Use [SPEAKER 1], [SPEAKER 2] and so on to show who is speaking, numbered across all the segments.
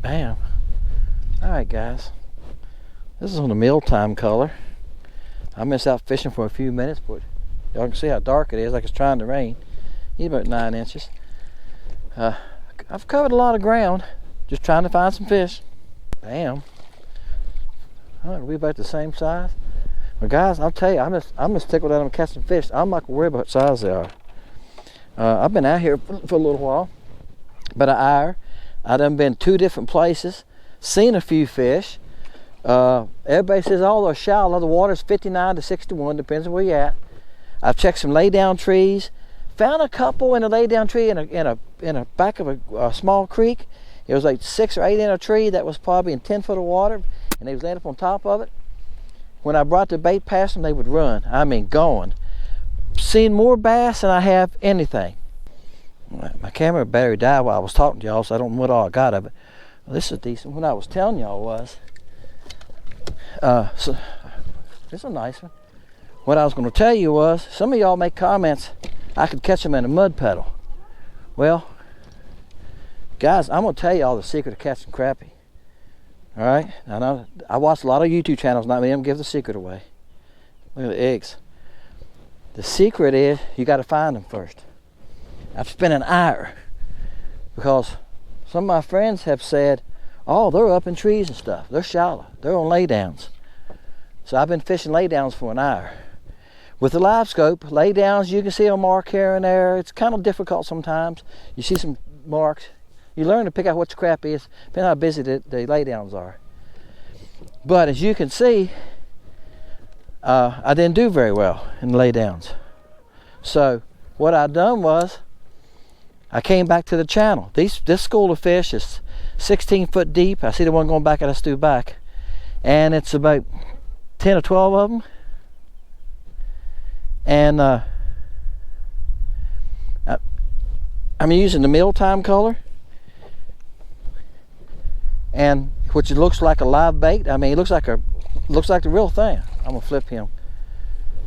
[SPEAKER 1] Bam. Alright guys, this is on the mealtime color. I missed out fishing for a few minutes, but y'all can see how dark it is, like it's trying to rain. He's about 9 inches. I've covered a lot of ground, just trying to find some fish. Bam. Alright, are we about the same size? Well guys, I'll tell you, I'm just tickled that I'm catching fish. I'm not gonna worry about what size they are. I've been out here for a little while, about an hour. I done been 2 different places, seen a few fish. Everybody says all they're shallow. The water's 59 to 61, depends on where you're at. I've checked some lay down trees, found a couple in a lay down tree in a back of a small creek. It was like 6 or 8 in a tree that was probably in 10 foot of water, and they was laying up on top of it. When I brought the bait past them, they would run. I mean, going. Seen more bass than I have anything. My camera battery died while I was talking to y'all, so I don't know what all I got of it. Well, this is decent. What I was telling y'all was, so this is a nice one. What I was going to tell you was, some of y'all make comments, I could catch them in a mud puddle. Well, guys, I'm going to tell y'all the secret of catching crappie. All right, I watch a lot of YouTube channels, not many of them give the secret away. Look at the eggs. The secret is you got to find them first. I've spent an hour because some of my friends have said, oh, they're up in trees and stuff. They're shallow. They're on laydowns. So I've been fishing laydowns for an hour. With the live scope, laydowns, you can see a mark here and there. It's kind of difficult sometimes. You see some marks. You learn to pick out what your crap is, depending on how busy the laydowns are. But as you can see, I didn't do very well in the laydowns. So what I done was, I came back to the channel. This school of fish is 16 foot deep. I see the one going back at us through back. And it's about 10 or 12 of them. And I'm using the mealtime color. And which looks like a live bait. I mean, it looks like the real thing. I'm gonna flip him.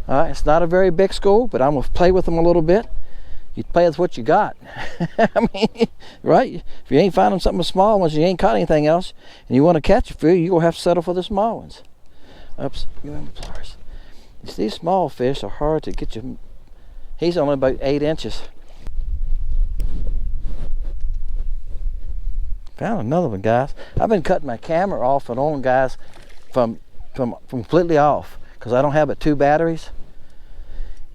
[SPEAKER 1] All right, it's not a very big school, but I'm gonna play with them a little bit. You play with what you got. I mean, right? If you ain't finding something small ones, you ain't caught anything else, and you want to catch a few, you're gonna have to settle for the small ones. Oops, give him the pliers. These small fish are hard to get you. He's only about 8 inches. Found another one, guys. I've been cutting my camera off and on, guys, from completely off, because I don't have but 2 batteries.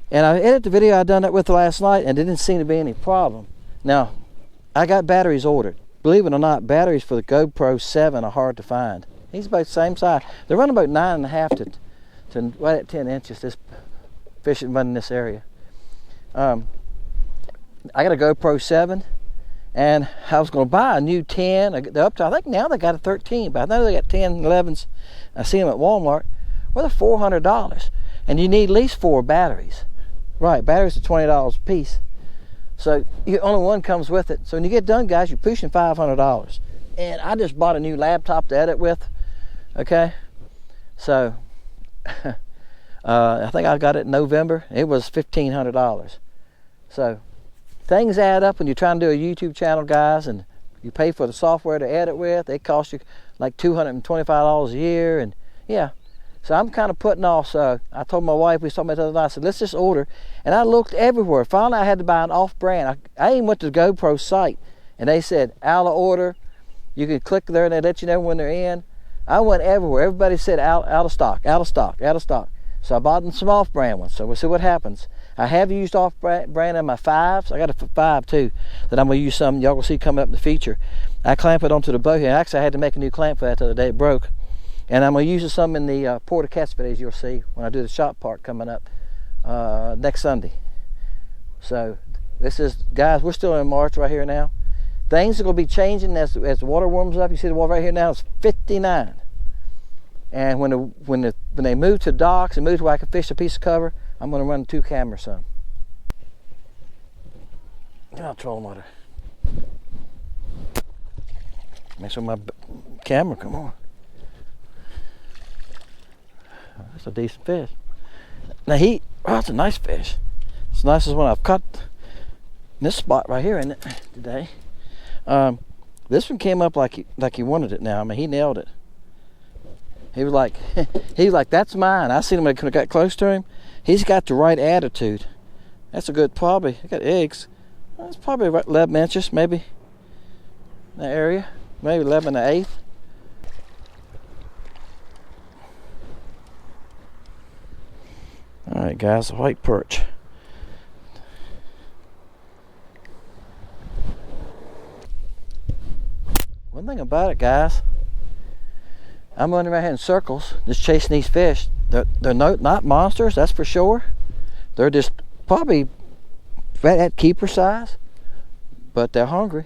[SPEAKER 1] And I edited the video I done that with last night, and there didn't seem to be any problem. Now, I got batteries ordered. Believe it or not, batteries for the GoPro 7 are hard to find. He's about the same size. They're running about 9.5 to right at 10 inches. This fishing run in this area. I got a GoPro 7, and I was going to buy a new 10. They're up to, I think now they got a 13, but I know they got 10, 11s. I see them at Walmart. Well, they're $400, and you need at least 4 batteries. Right, batteries are $20 a piece. So only one comes with it. So when you get done, guys, you're pushing $500. And I just bought a new laptop to edit with. Okay, so I think I got it in November. It was $1,500. So things add up when you're trying to do a YouTube channel, guys, and you pay for the software to edit with. It costs you like $225 a year, and yeah. So I'm kind of putting off. So I told my wife, we was talking about the other night, I said, let's just order. And I looked everywhere. Finally, I had to buy an off-brand. I even went to the GoPro site, and they said, out of order. You can click there, and they let you know when they're in. I went everywhere. Everybody said, out of stock, out of stock, out of stock. So I bought some off-brand ones. So we'll see what happens. I have used off-brand in my 5s. I got a 5 too that I'm going to use some. Y'all will see coming up in the feature. I clamp it onto the boat here. Actually, I had to make a new clamp for that the other day. It broke. And I'm going to use some in the Port Cats videos you'll see when I do the shop part coming up next Sunday. So this is, guys, we're still in March right here now. Things are going to be changing as the water warms up. You see the water right here now is 59. And when they move to docks and move to where I can fish a piece of cover, I'm going to run 2 cameras some. I'll troll motor. Make sure my camera come on. That's a decent fish. Now oh, that's a nice fish. It's the nicest one I've caught in this spot right here, isn't it, today? This one came up like he wanted it now. I mean, he nailed it. He was like, that's mine. I seen him when I got close to him. He's got the right attitude. That's a good, probably, I got eggs. That's probably about 11 inches, maybe, in that area. Maybe 11 1/8. All right, guys, the white perch. One thing about it, guys, I'm running around here in circles, just chasing these fish. They're not monsters, that's for sure. They're just probably at keeper size, but they're hungry.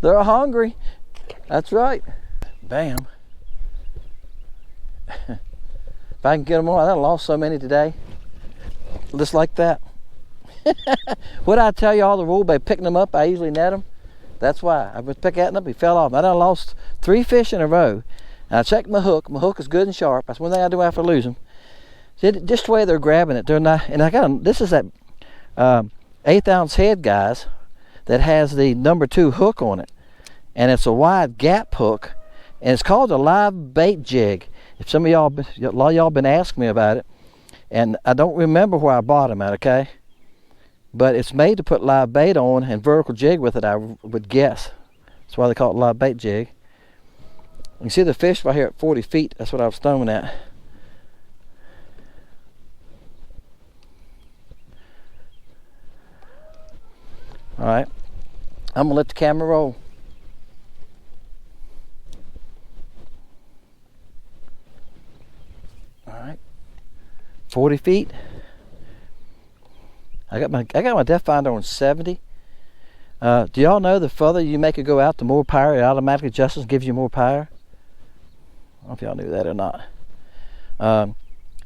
[SPEAKER 1] They're hungry. That's right. Bam. If I can get them all, I lost so many today. Just like that. What I tell you all the rule by picking them up, I usually net them. That's why. I was picking them up, he fell off. I done lost 3 fish in a row. And I checked my hook. My hook is good and sharp. That's one thing I do after losing. Just the way they're grabbing it. They're not, and I got this is that 1/8 ounce head, guys, that has the number 2 hook on it. And it's a wide gap hook. And it's called a live bait jig. If some of y'all, a lot of y'all been asking me about it, and I don't remember where I bought them at, okay? But it's made to put live bait on and vertical jig with it, I would guess. That's why they call it live bait jig. You can see the fish right here at 40 feet. That's what I was throwing at. All right, I'm gonna let the camera roll. All right, 40 feet. I got my depth finder on 70. Do y'all know the further you make it go out, the more power it automatically adjusts and gives you more power? I don't know if y'all knew that or not.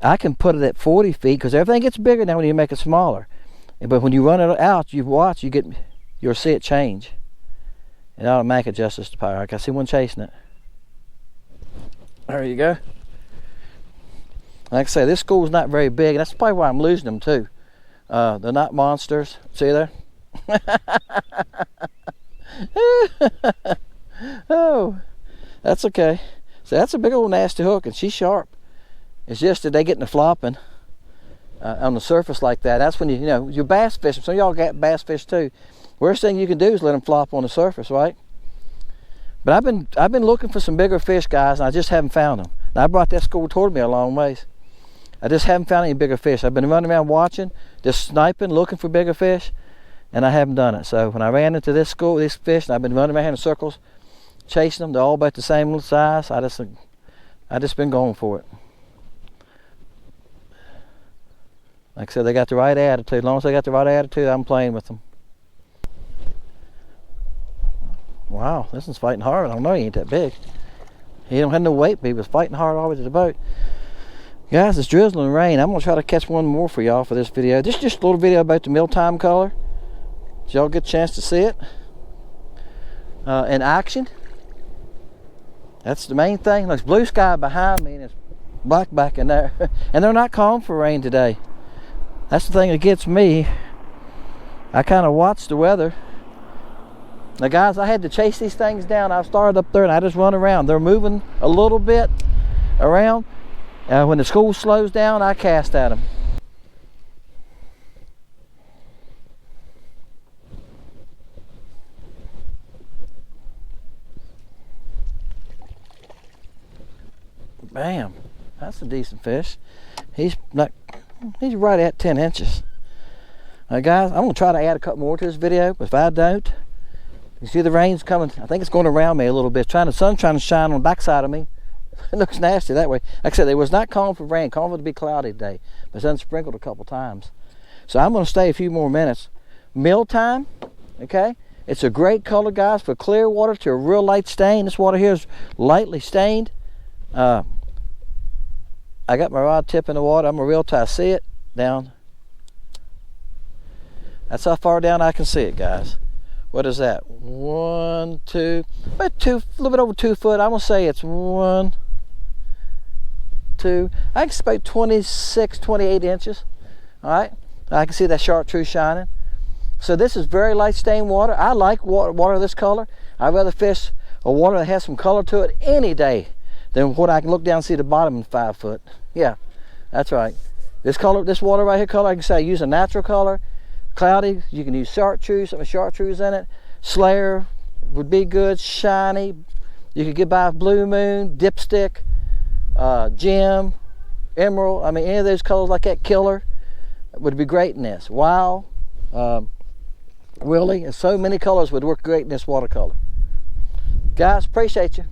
[SPEAKER 1] I can put it at 40 feet because everything gets bigger now when you make it smaller. But when you run it out, you'll see it change. It automatically adjusts the power. I can see one chasing it. There you go. Like I say, this school's not very big. That's probably why I'm losing them too. They're not monsters. See there? Oh, that's okay. So that's a big old nasty hook, and she's sharp. It's just that they get in the flopping on the surface like that. That's when you know you're bass fishing. Some of y'all got bass fish too. Worst thing you can do is let them flop on the surface, right? But I've been looking for some bigger fish, guys, and I just haven't found them. Now, I brought that school toward me a long ways. I just haven't found any bigger fish. I've been running around watching, just sniping, looking for bigger fish, and I haven't done it. So when I ran into this school, this fish, and I've been running around in circles, chasing them. They're all about the same little size. I just been going for it. Like I said, they got the right attitude. As long as they got the right attitude, I'm playing with them. Wow, this one's fighting hard. I don't know, he ain't that big. He don't have no weight, but he was fighting hard all the way to the boat. Guys, it's drizzling rain. I'm going to try to catch one more for y'all for this video. This is just a little video about the mealtime color. Did y'all get a chance to see it in action? That's the main thing. There's blue sky behind me and it's black back in there. And they're not calling for rain today. That's the thing that gets me. I kind of watch the weather. Now guys, I had to chase these things down. I started up there and I just run around. They're moving a little bit around. When the school slows down, I cast at them. Bam, that's a decent fish. He's right at 10 inches. All right, guys, I'm gonna try to add a couple more to this video, but if I don't, you see the rain's coming. I think it's going around me a little bit. The sun's trying to shine on the backside of me. It looks nasty that way. Like I said, it was not calling for rain, calling for it to be cloudy today, but it's unsprinkled a couple times. So I'm going to stay a few more minutes. Mealtime, okay? It's a great color, guys, for clear water to a real light stain. This water here is lightly stained. I got my rod tip in the water. I'm going to reel till I see it down. That's how far down I can see it, guys. what is that? 1, 2, about 2, a little bit over 2 foot. I'm gonna say it's 1, 2. I can about 26, 28 inches. All right, I can see that chartreuse shining. So this is very light stained water. I like water this color. I'd rather fish a water that has some color to it any day than what I can look down and see the bottom in 5 foot. Yeah, that's right. This color, this water right here color, I can say I use a natural color. Cloudy, you can use chartreuse, some chartreuse in it. Slayer would be good, shiny. You could get by blue moon, dipstick, gem, emerald. I mean, any of those colors like that, killer, would be great in this. Wow, really, and so many colors would work great in this watercolor. Guys, appreciate you.